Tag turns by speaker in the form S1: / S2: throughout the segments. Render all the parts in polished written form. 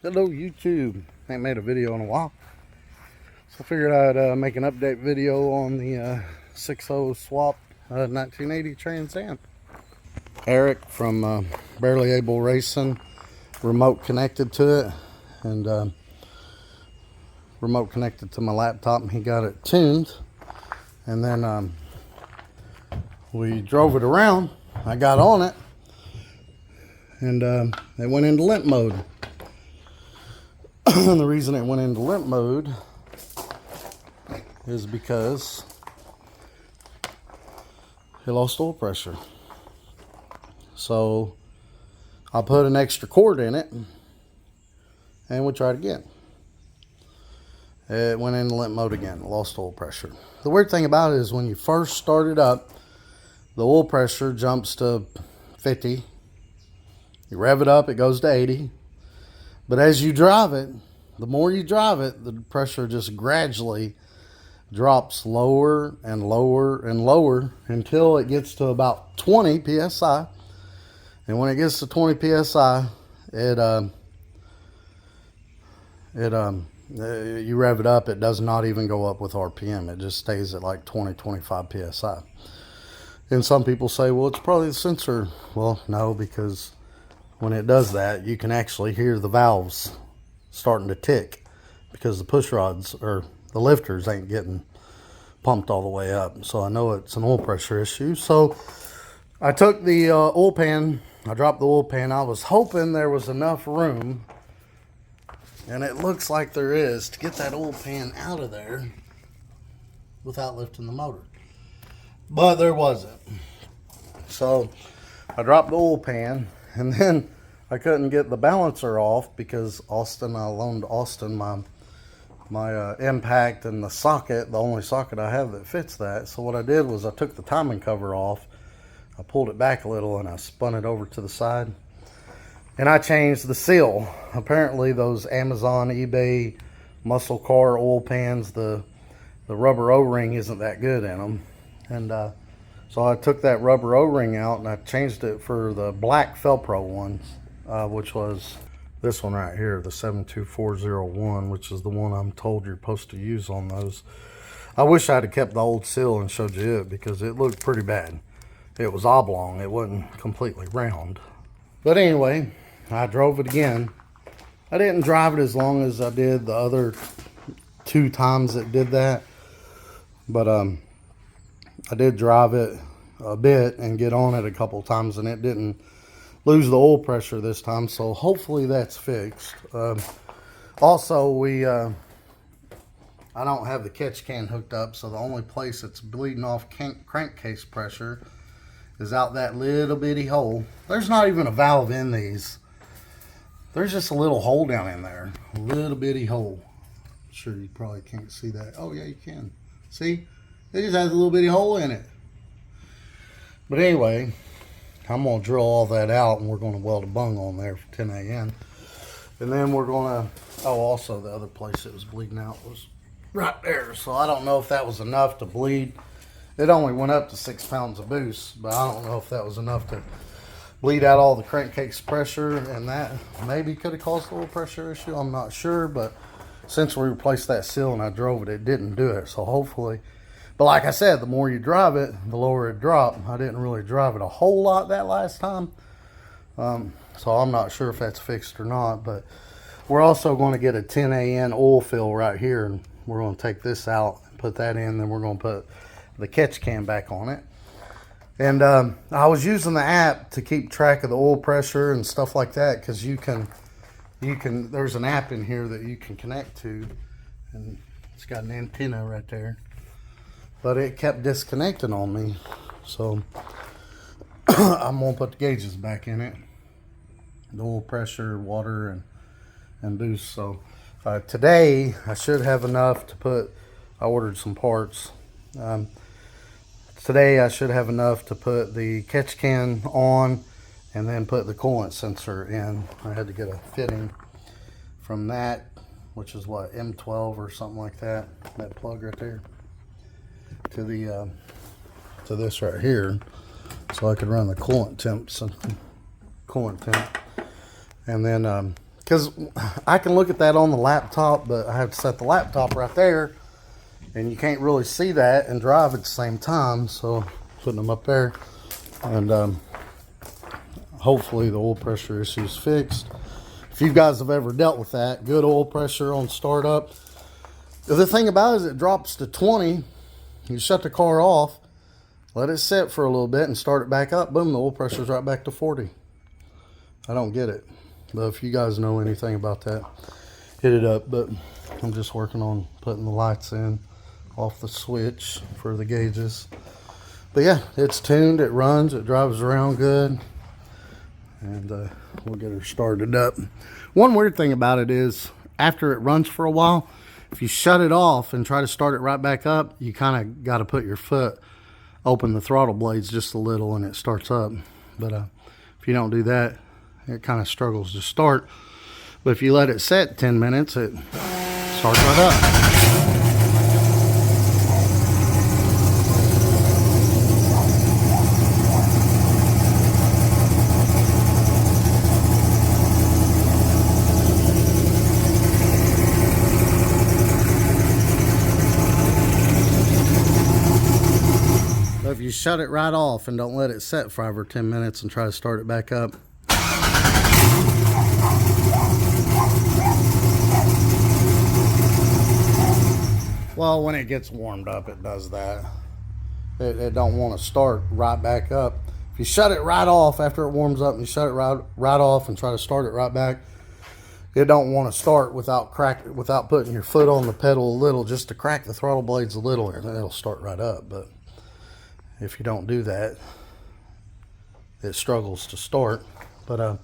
S1: Hello YouTube. Ain't made a video in a while, so I figured I'd make an update video on the 6.0 swap 1980 Trans Am. Eric from Barely Able Racing remote connected to it, and remote connected to my laptop, and he got it tuned. And then we drove it around. I got on it, and it went into limp mode. And the reason it went into limp mode is because it lost oil pressure. So I put an extra cord in it and we tried again. It went into limp mode again, lost oil pressure. The weird thing about it is when you first start it up, the oil pressure jumps to 50. You rev it up, it goes to 80. But as you drive it, the more you drive it, the pressure just gradually drops lower and lower and lower until it gets to about 20 psi. And when it gets to 20 psi, you rev it up, it does not even go up with RPM. It just stays at like 20-25 psi. And some people say, well, it's probably the sensor. Well, no, because when it does that, you can actually hear the valves starting to tick because the push rods or the lifters ain't getting pumped all the way up. So I know it's an oil pressure issue. So I took the oil pan, I dropped the oil pan. I was hoping there was enough room, and it looks like there is, to get that oil pan out of there without lifting the motor. But there wasn't. So I dropped the oil pan, and then I couldn't get the balancer off because I loaned Austin my impact and the socket, the only socket I have that fits that. So what I did was I took the timing cover off, I pulled it back a little, and I spun it over to the side. And I changed the seal. Apparently those Amazon, eBay, muscle car oil pans, the rubber O-ring isn't that good in them. And so I took that rubber O-ring out and I changed it for the black Felpro ones, which was this one right here, the 72401, which is the one I'm told you're supposed to use on those. I wish I'd have kept the old seal and showed you it because it looked pretty bad. It was oblong, it wasn't completely round. But anyway, I drove it again. I didn't drive it as long as I did the other 2 times it did that. But I did drive it a bit and get on it a couple times, and it didn't lose the oil pressure this time. So hopefully that's fixed. Also, I don't have the catch can hooked up, so the only place that's bleeding off crankcase pressure is out that little bitty hole. There's not even a valve in these. There's just a little hole down in there. A little bitty hole. I'm sure you probably can't see that. Oh yeah, you can. See? It just has a little bitty hole in it. But anyway, I'm going to drill all that out, and we're going to weld a bung on there for 10 a.m. And then we're going to, oh, also the other place that was bleeding out was right there. So I don't know if that was enough to bleed. It only went up to 6 pounds of boost, but I don't know if that was enough to bleed out all the crankcase pressure, and that maybe could have caused the oil pressure issue. I'm not sure, but since we replaced that seal and I drove it, it didn't do it. So hopefully, but like I said, the more you drive it, the lower it dropped. I didn't really drive it a whole lot that last time. So I'm not sure if that's fixed or not, but we're also going to get a 10 AN oil fill right here, and we're going to take this out and put that in. Then we're going to put the catch can back on it. And I was using the app to keep track of the oil pressure and stuff like that, because you can, there's an app in here that you can connect to, and it's got an antenna right there. But it kept disconnecting on me, so I'm gonna put the gauges back in it, the oil pressure, water, and boost. So today I should have enough to put, I ordered some parts. Today I should have enough to put the catch can on and then put the coolant sensor in. I had to get a fitting from that, which is what, M12 or something like that, that plug right there, to the to this right here, so I could run the coolant temps and coolant temp, and then because I can look at that on the laptop, but I have to set the laptop right there, and you can't really see that and drive at the same time. So putting them up there, and hopefully the oil pressure issue is fixed. If you guys have ever dealt with that, good oil pressure on startup. The thing about it is it drops to 20. You shut the car off, let it sit for a little bit, and start it back up. Boom, the oil pressure's right back to 40. I don't get it. But if you guys know anything about that, hit it up. But I'm just working on putting the lights in off the switch for the gauges. But yeah, it's tuned, it runs, it drives around good. And we'll get her started up. One weird thing about it is after it runs for a while, if you shut it off and try to start it right back up, you kind of got to put your foot, open the throttle blades just a little, and it starts up. But if you don't do that, it kind of struggles to start. But if you let it set 10 minutes, it starts right up. If you shut it right off and don't let it set 5 or 10 minutes and try to start it back up, well, when it gets warmed up, it does that. It don't want to start right back up. If you shut it right off after it warms up and you shut it right off and try to start it right back, it don't want to start without putting your foot on the pedal a little, just to crack the throttle blades a little, and then it'll start right up. But if you don't do that, it struggles to start. But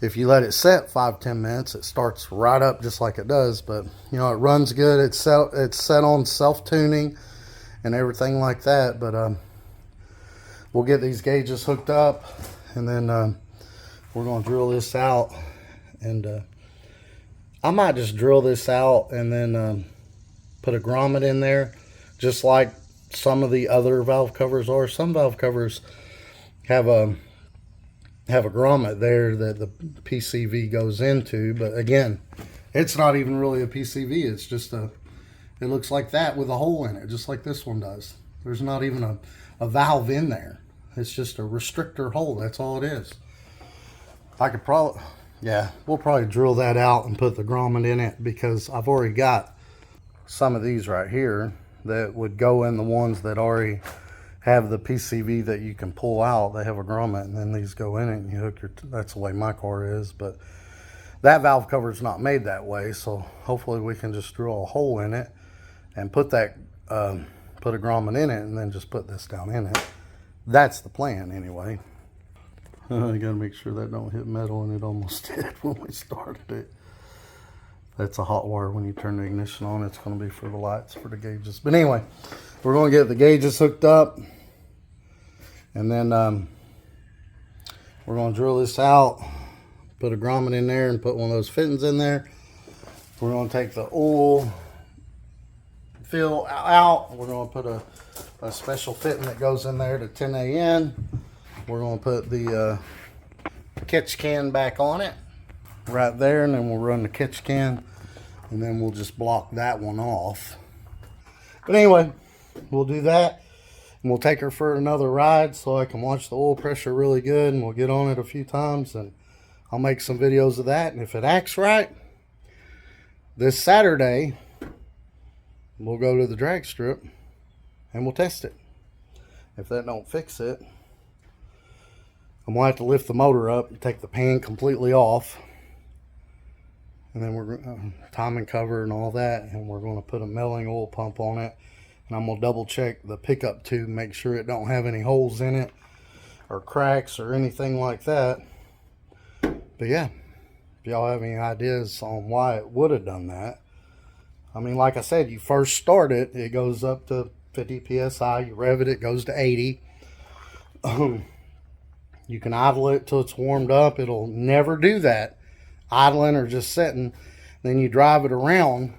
S1: if you let it set 5-10 minutes, it starts right up just like it does. But you know, it runs good. It's set on self-tuning and everything like that. But we'll get these gauges hooked up, and then we're going to drill this out. And I might just drill this out and then put a grommet in there, just like some of the other valve covers are. Some valve covers have a grommet there that the PCV goes into, but again, it's not even really a PCV. It's just it looks like that with a hole in it, just like this one does. There's not even a valve in there. It's just a restrictor hole. That's all it is. I could probably, yeah, we'll probably drill that out and put the grommet in it, because I've already got some of these right here that would go in the ones that already have the PCV that you can pull out. They have a grommet, and then these go in it and you hook your, that's the way my car is. But that valve cover is not made that way, so hopefully we can just drill a hole in it and put that put a grommet in it, and then just put this down in it. That's the plan anyway. I gotta make sure that don't hit metal, and it almost did when we started it. That's a hot wire. When you turn the ignition on, it's going to be for the lights, for the gauges. But anyway, we're going to get the gauges hooked up, and then we're going to drill this out, put a grommet in there, and put one of those fittings in there. We're going to take the oil fill out. We're going to put a special fitting that goes in there to 10AN. We're going to put the catch can back on it right there, and then we'll run the catch can, and then we'll just block that one off. But anyway, we'll do that, and we'll take her for another ride so I can watch the oil pressure really good, and we'll get on it a few times, and I'll make some videos of that. And if it acts right, this Saturday we'll go to the drag strip and we'll test it. If that don't fix it, I'm gonna have to lift the motor up and take the pan completely off, and then we're timing cover and all that, and we're going to put a melting oil pump on it, and I'm going to double check the pickup tube, make sure it don't have any holes in it or cracks or anything like that. But yeah, if y'all have any ideas on why it would have done that, I mean, like I said, you first start it, it goes up to 50 psi, you rev it, it goes to 80. You can idle it till it's warmed up. It'll never do that, idling or just sitting. Then you drive it around,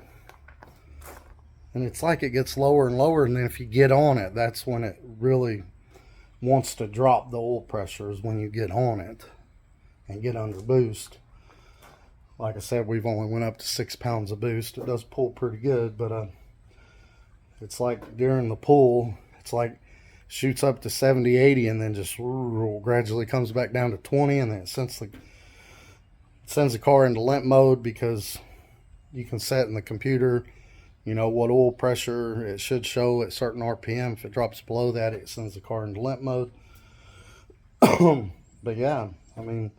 S1: and it's like it gets lower and lower, and then if you get on it, that's when it really wants to drop the oil pressure, is when you get on it and get under boost. Like I said, we've only went up to 6 pounds of boost. It does pull pretty good, but it's like during the pull, it's like shoots up to 70, 80, and then just gradually comes back down to 20, and then it sends the car into limp mode, because you can set in the computer, you know, what oil pressure it should show at certain RPM. If it drops below that, it sends the car into limp mode. But yeah, I mean,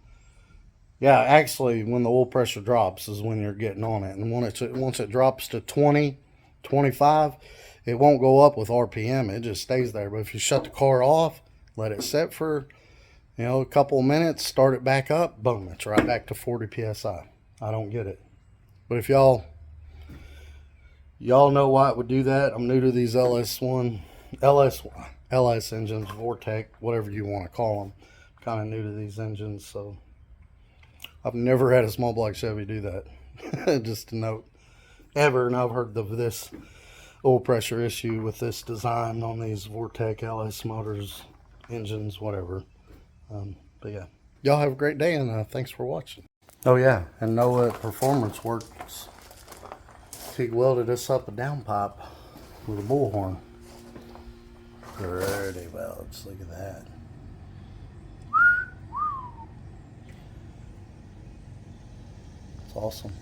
S1: yeah, actually, when the oil pressure drops is when you're getting on it. And once it drops to 20, 25, it won't go up with RPM. It just stays there. But if you shut the car off, let it set for, you know, a couple of minutes, start it back up, boom, it's right back to 40 PSI. I don't get it. But if y'all know why it would do that, I'm new to these LS engines, Vortec, whatever you want to call them. Kind of new to these engines, so I've never had a small block Chevy do that. Just a note, ever. And I've heard of this oil pressure issue with this design on these Vortec LS motors, engines, whatever. But yeah, y'all have a great day, and thanks for watching. Oh yeah, and NOAH Performance Works, TIG welded us up a downpipe with a bullhorn. Pretty welds, look at that. It's awesome.